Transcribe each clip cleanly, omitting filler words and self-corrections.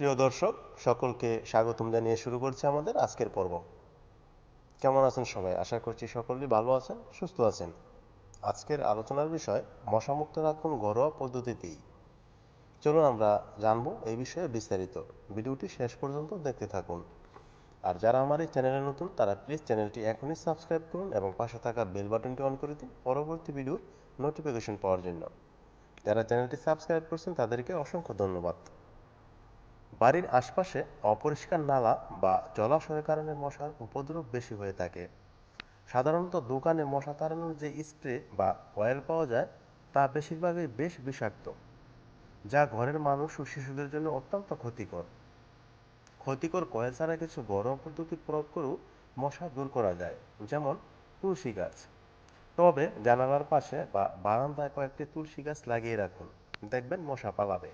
প্রিয় দর্শক, সকলকে স্বাগতম জানিয়ে শুরু করছি আমাদের আজকের পর্ব। কেমন আছেন সবাই? আশা করছি সকলেই ভালো আছেন, সুস্থ আছেন। আজকের আলোচনার বিষয় মশামুক্ত রাখুন ঘরোয়া পদ্ধতিতেই। চলুন আমরা জানবো এই বিষয়ে বিস্তারিত। ভিডিওটি শেষ পর্যন্ত দেখতে থাকুন। আর যারা আমার এই চ্যানেলে নতুন তারা প্লিজ চ্যানেলটি এখনই সাবস্ক্রাইব করুন এবং পাশে থাকা বেল বাটনটি অন করে দিন পরবর্তী ভিডিওর নোটিফিকেশন পাওয়ার জন্য। যারা চ্যানেলটি সাবস্ক্রাইব করছেন তাদেরকে অসংখ্য ধন্যবাদ। বাড়ির আশপাশে অপরিষ্কার নালা বা জলাশয়ের কারণে মশার উপদ্রব বেশি হয়ে থাকে। সাধারণত দোকানে মশা তাড়ানোর যে স্প্রে বা অয়েল পাওয়া যায় তা বেশিরভাগই বেশ বিষাক্ত, যা ঘরের মানুষ ও শিশুদের জন্য অত্যন্ত ক্ষতিকর। ক্ষতিকর কয়েল ছাড়া কিছু ঘরোয়া পদ্ধতি প্রয়োগ করেও মশা দূর করা যায়, যেমন তুলসী গাছ। তবে জানালার পাশে বা বারান্দায় কয়েকটি তুলসী গাছ লাগিয়ে রাখুন, দেখবেন মশা পালাবে।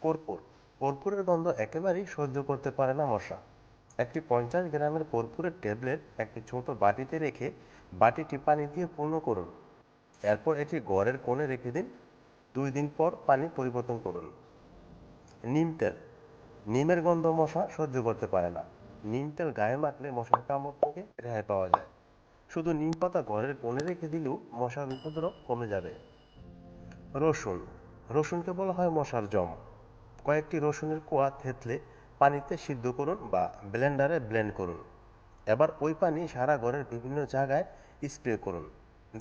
কর্পূর কর্পূরের গন্ধ একেবারেই সহ্য করতে পারে না মশা। একটি 50 গ্রামের কর্পূরের ট্যাবলেট একটি ছোট বাটিতে রেখে বাটিটি পানি দিয়ে পূর্ণ করুন। এরপর এটি ঘরের কোণে রেখে দিন। 2 দিন পর পানি পরিবর্তন করুন। নিম তেল নিমের গন্ধ মশা সহ্য করতে পারে না। নিম তেল গায়ে মাখলে মশার কামড় থেকে রেহাই পাওয়া যায়। শুধু নিম পাতা ঘরের কোণে রেখে দিলেও মশার উপদ্রব কমে যাবে। রসুন রসুনকে বলা হয় মশার জম। কয়েকটি রসুনের কোয়া থেতলে পানিতে সিদ্ধ করুন বা ব্লেন্ডারে ব্লেন্ড করুন। এবার ওই পানি সারা ঘরের বিভিন্ন জায়গায় স্প্রে করুন,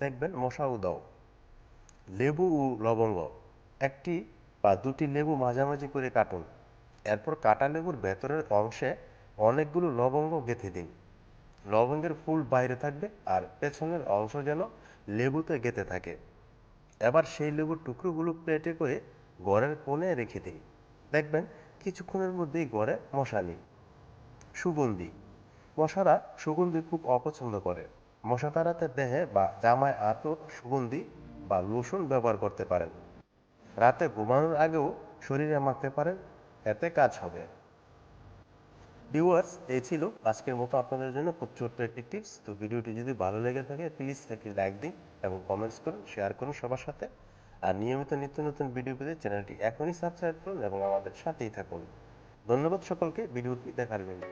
দেখবেন মশা উধাও। লেবু ও লবঙ্গ একটি বা দুটি লেবু মাঝামাঝি করে কাটুন। এরপর কাটা লেবুর ভেতরের অংশে অনেকগুলো লবঙ্গ গেঁথে দিন। লবঙ্গের ফুল বাইরে থাকবে আর পেছনের অংশ যেন লেবুতে গেঁথে থাকে। এবার সেই লেবুর টুকরোগুলো প্লেটে করে ঘরের কোণে রেখে দিন, দেখবেন কিছুক্ষণের মধ্যেই ঘরে মশা নেই। সুগন্ধি মশারা সুগন্ধি খুব অপছন্দ করে। মশা তাড়াতে দেহে বা জামায় আতর, সুগন্ধি বা লোশন ব্যবহার করতে পারেন। রাতে ঘুমানোর আগেও শরীরে মাখতে পারেন, এতে কাজ হবে। ভিউয়ার্স, এই ছিল আজকের মতো আপনাদের জন্য খুব ছোট্ট একটি টিপস। তো ভিডিওটি যদি ভালো লেগে থাকে প্লিজ একটি লাইক দিন এবং কমেন্টস করুন, শেয়ার করুন সবার সাথে। আর নিয়মিত নিত্য নতুন ভিডিও পেতে চ্যানেলটি এখনই সাবস্ক্রাইব করুন এবং আমাদের সাথেই থাকুন। ধন্যবাদ সকলকে ভিডিওটি দেখার জন্য।